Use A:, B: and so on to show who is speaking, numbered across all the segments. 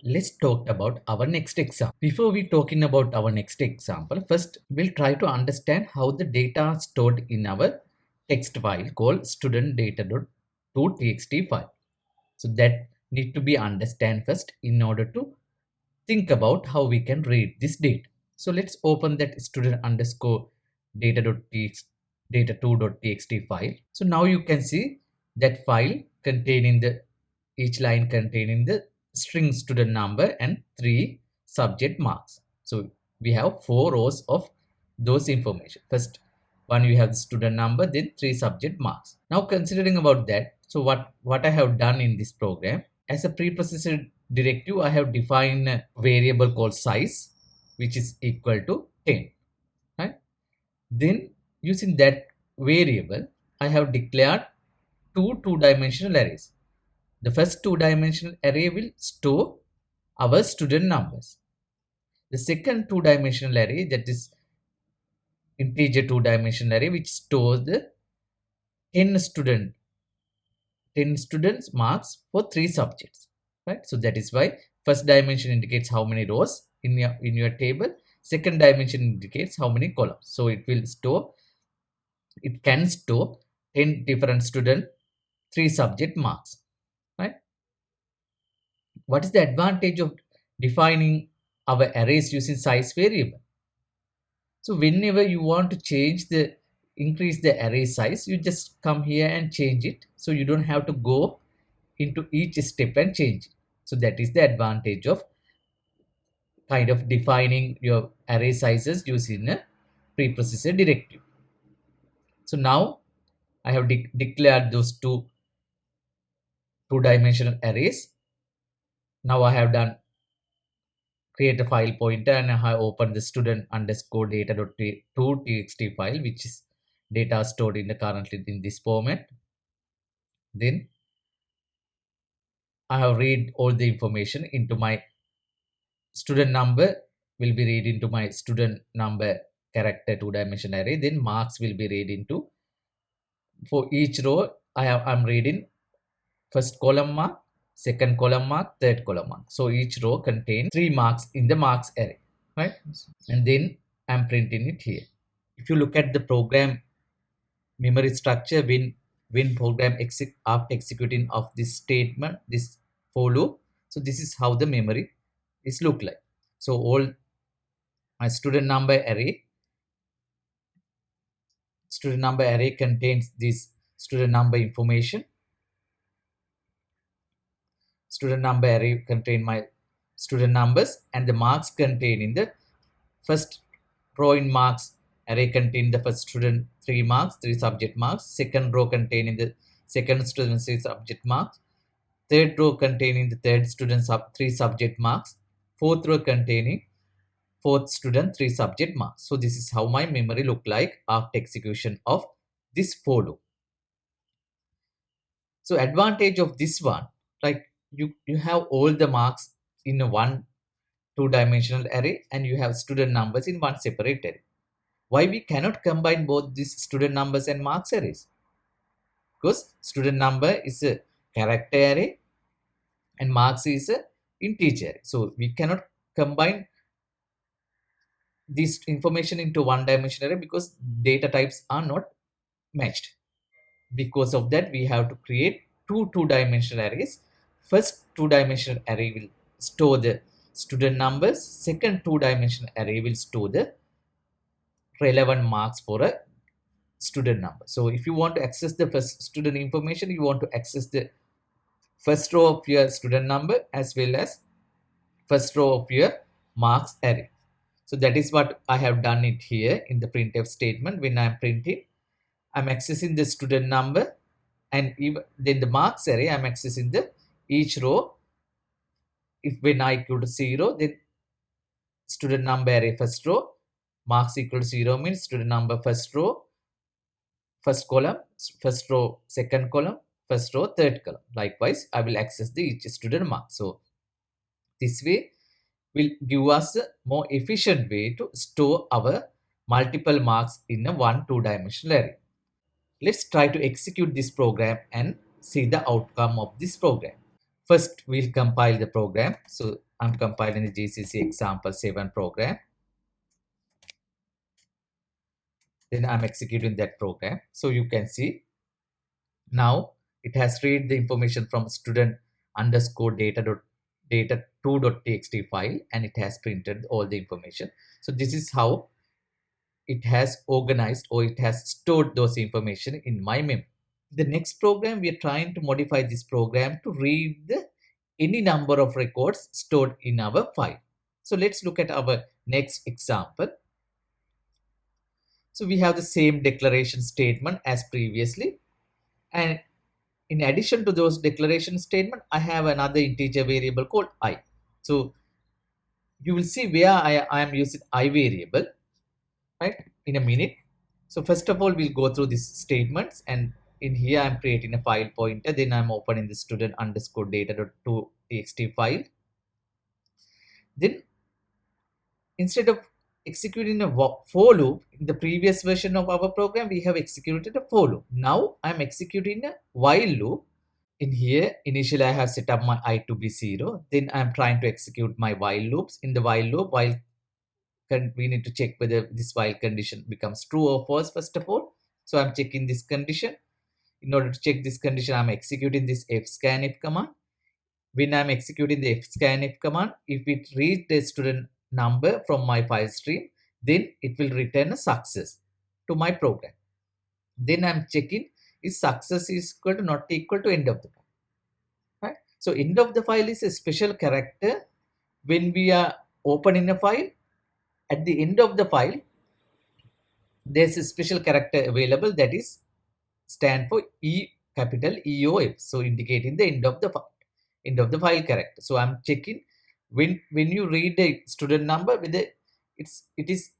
A: let's talk about our next example. Before we talking about our next example, first we'll try to understand how the data are stored in our text file called student data.txt file. So that need to be understand first in order to think about how we can read this data. So let's open that student underscore data2.txt file. So now you can see that file containing the each line containing the string student number and 3 subject marks. So we have 4 rows of those information. First one you have the student number, then 3 subject marks. Now considering about that, so what I have done in this program, as a preprocessor directive, I have defined a variable called size, which is equal to 10. Right? Then using that variable, I have declared two-dimensional arrays. The first two-dimensional array will store our student numbers. The second two-dimensional array, that is integer two-dimensional array, which stores the 10 students marks for 3 subjects. Right? So that is why first dimension indicates how many rows in your table. Second dimension indicates how many columns. So it can store 10 different student 3 subject marks. Right? What is the advantage of defining our arrays using size variable? So whenever you want to increase the array size, you just come here and change it. So you don't have to go into each step and change it. So that is the advantage of kind of defining your array sizes using a preprocessor directive. So now I have declared those two-dimensional arrays. Now I have done create a file pointer and I have opened the student underscore data.txt file, which is data stored currently in this format. Then I have read all the information into my student number will be read into my student number character two-dimension array. Then marks will be read into, for each row I'm reading first column mark, second column mark, third column mark. So each row contains 3 marks in the marks array, right? And then I'm printing it here. If you look at the program memory structure, when program after executing of this statement, this for loop, so this is how the memory is look like. So all my student number array contains this student number information. Student number array contain my student numbers, and the marks contain in the first row in marks array contain the first student 3 marks, 3 subject marks. Second row containing the second student 3 subject marks. Third row containing the third student 3 subject marks. Fourth row containing fourth student 3 subject marks. So this is how my memory look like after execution of this for loop. So advantage of this one, like you have all the marks in a one two-dimensional array and you have student numbers in one separate array. Why we cannot combine both these student numbers and marks arrays? Because student number is a character array and marks is a integer array. So we cannot combine this information into one dimensional array because data types are not matched. Because of that, we have to create two-dimensional arrays. First two-dimensional array will store the student numbers. Second two-dimensional array will store the relevant marks for a student number. So if you want to access the first student information, you want to access the first row of your student number as well as first row of your marks array. So that is what I have done it here in the printf statement. When I'm printing, I'm accessing the student number, and then the marks array, I'm accessing the each row. If when I equal to 0, then student number array first row, marks equal to 0 means student number first row, first column, first row, second column, first row, third column. Likewise, I will access the each student mark. So this way will give us a more efficient way to store our multiple marks in a one two-dimensional array. Let's try to execute this program and see the outcome of this program. First, we'll compile the program. So I'm compiling the GCC example 7 program. Then I'm executing that program. So you can see now it has read the information from student underscore data2.txt file, and it has printed all the information. So this is how it has organized, or it has stored those information in my memory. The next program, we are trying to modify this program to read any number of records stored in our file. So let's look at our next example. So we have the same declaration statement as previously, and in addition to those declaration statement, I have another integer variable called I. So you will see where I am using I variable, right, in a minute. So first of all, we'll go through these statements, and in here I'm creating a file pointer. Then I'm opening the student underscore data.txt file. Then instead of executing a for loop in the previous version of our program, we have executed a for loop. Now I'm executing a while loop. In here, initially I have set up my I to be 0. Then I'm trying to execute my while loops. In the while loop, we need to check whether this while condition becomes true or false first of all. So I'm checking this condition. In order to check this condition, I'm executing this fscanf command. When I'm executing the fscanf command, if it reads the student number from my file stream, then it will return a success to my program. Then I'm checking is success is equal to not equal to end of the file. Right? So end of the file is a special character. When we are opening a file, at the end of the file, there's a special character available that is stand for E capital EOF. So indicating the end of the file character. So I'm checking when you read the student number with the it is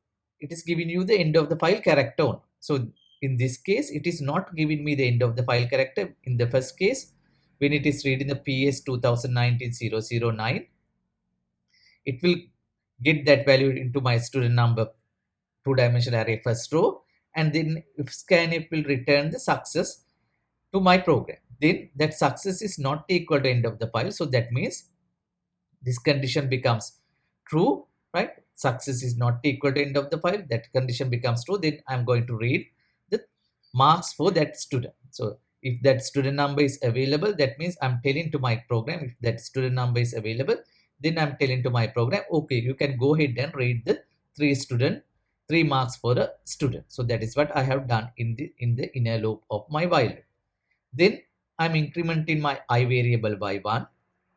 A: giving you the end of the file character. So in this case, it is not giving me the end of the file character. In the first case, when it is reading the PS 2019-009, it will get that value into my student number two-dimensional array first row, and then if scanf will return the success to my program. Then that success is not equal to end of the file. So that means this condition becomes true, right? Success is not equal to end of the file. That condition becomes true. Then I'm going to read the marks for that student. So if that student number is available, that means I'm telling to my program, if that student number is available, then I'm telling to my program, okay, you can go ahead and read the three marks for a student. So that is what I have done in the inner loop of my while loop. Then I'm incrementing my I variable by 1.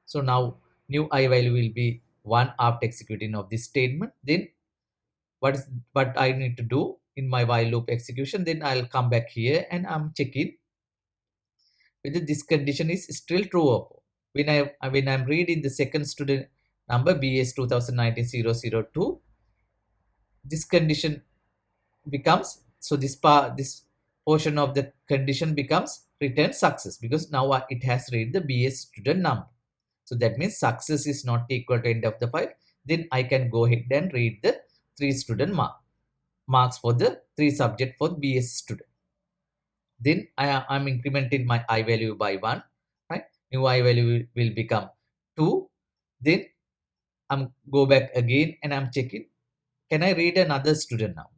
A: So now new I value will be 1 after executing of this statement. Then what I need to do in my while loop execution, then I'll come back here and I'm checking whether this condition is still true or false. When I'm reading the second student number BS 2019-002, this condition becomes, so this portion of the condition becomes return success, because now it has read the BS student number. So that means success is not equal to end of the file. Then I can go ahead and read the 3 student marks for the 3 subject for BS student. Then I'm incrementing my I value by 1, right? New I value will become 2. Then I'm go back again and I'm checking, can I read another student number,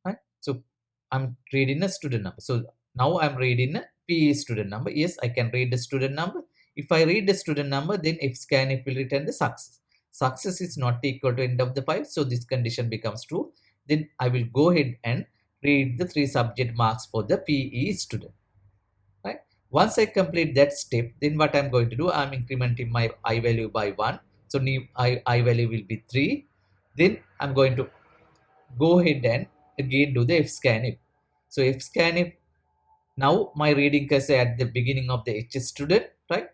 A: right? So I'm reading a student number. So now I'm reading a PE student number. Yes, I can read the student number. If I read the student number, then if scanf will return the success. Success is not equal to end of the file, so this condition becomes true. Then I will go ahead and read the 3 subject marks for the PE student, right? Once I complete that step, then what I'm going to do, I'm incrementing my I value by 1. So new I value will be 3. Then I'm going to go ahead and again do the fscanf. So fscanf, now my reading cursor at the beginning of the HS student, right?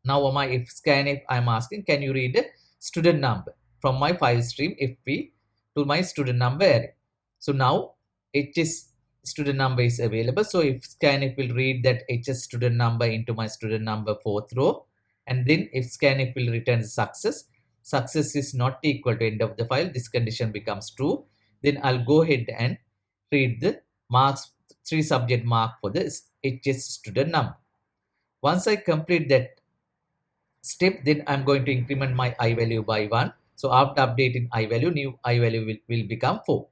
A: Now my fscanf, I'm asking, can you read the student number from my file stream fp to my student number array? So now HS student number is available. So if scanf will read that HS student number into my student number 4th row, and then if scanf will return success. Success is not equal to end of the file. This condition becomes true. Then I'll go ahead and read the marks, 3 subject mark for the HS student number. Once I complete that step, then I'm going to increment my I value by 1. So after updating I value, new I value will become 4,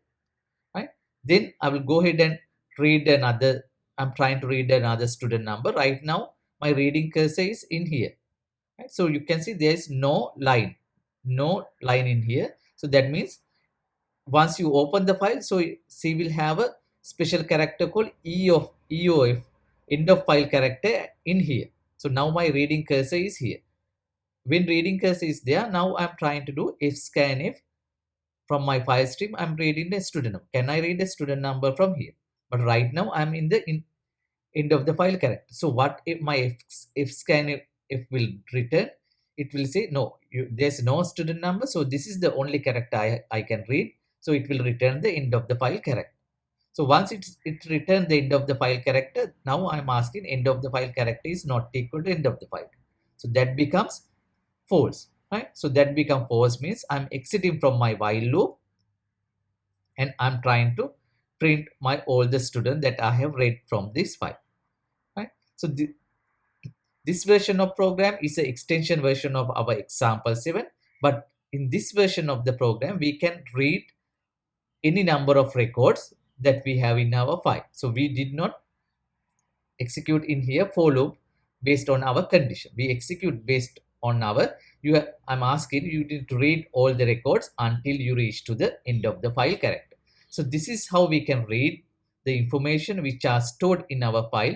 A: right? Then I will go ahead and read another, I'm trying to read another student number. Right now, my reading cursor is in here, right? So you can see there is no line in here. So that means once you open the file, so C will have a special character called EOF, end of file character in here. So now my reading cursor is here. When reading cursor is there, now I'm trying to do if scan if from my file stream, I'm reading the student number. Can I read the student number from here? But right now I'm in the end of the file character. So what if my if scan if will return? It will say no, there's no student number. So this is the only character I can read. So it will return the end of the file character. So once it returns the end of the file character, now I'm asking end of the file character is not equal to end of the file. So that becomes false, right? So that become false means I'm exiting from my while loop and I'm trying to print my all the student that I have read from this file, right? So this version of program is an extension version of our example 7, but in this version of the program, we can read any number of records that we have in our file. So we did not execute in here for loop based on our condition. We execute based on our, I'm asking you to read all the records until you reach to the end of the file character. So this is how we can read the information which are stored in our file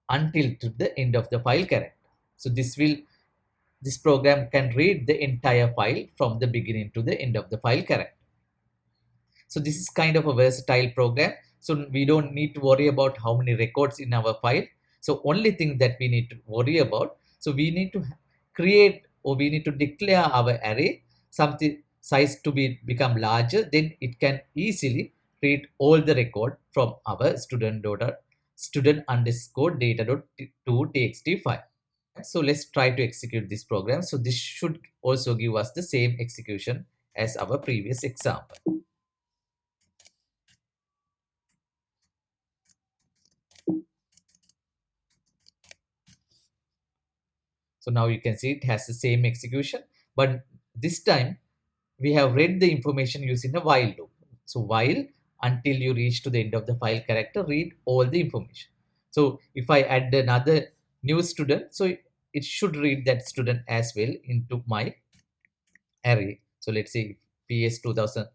A: until to the end of the file character. So this program can read the entire file from the beginning to the end of the file character. So this is kind of a versatile program. So we don't need to worry about how many records in our file. So only thing that we need to worry about, so we need to create or we need to declare our array something size to be become larger, then it can easily read all the record from our student underscore data dot to txt file. So let's try to execute this program. So this should also give us the same execution as our previous example. So now you can see it has the same execution, but this time we have read the information using a while loop. So while until you reach to the end of the file character, read all the information. So if I add another new student, so it should read that student as well into my array. So let's say PS 2000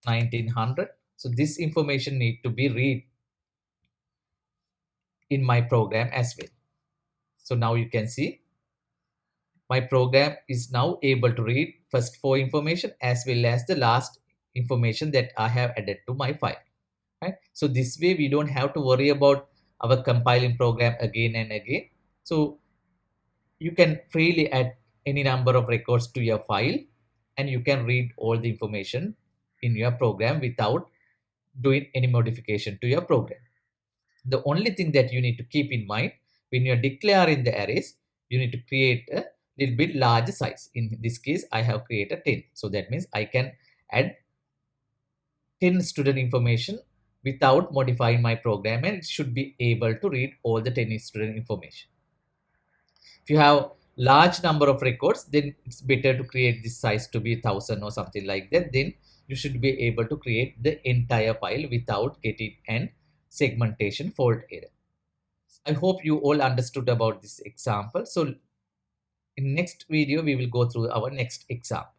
A: 1900. So this information need to be read in my program as well. So now you can see my program is now able to read first four information as well as the last information that I have added to my file, right? So this way we don't have to worry about our compiling program again and again. So you can freely add any number of records to your file and you can read all the information in your program without doing any modification to your program. The only thing that you need to keep in mind when you're declaring the arrays, you need to create a little bit larger size. In this case, I have created 10. So that means I can add 10 student information without modifying my program and it should be able to read all the 10 student information. If you have large number of records, then it's better to create this size to be 1000 or something like that. Then you should be able to create the entire file without getting an segmentation fault error. I hope you all understood about this example. So in next video, we will go through our next example.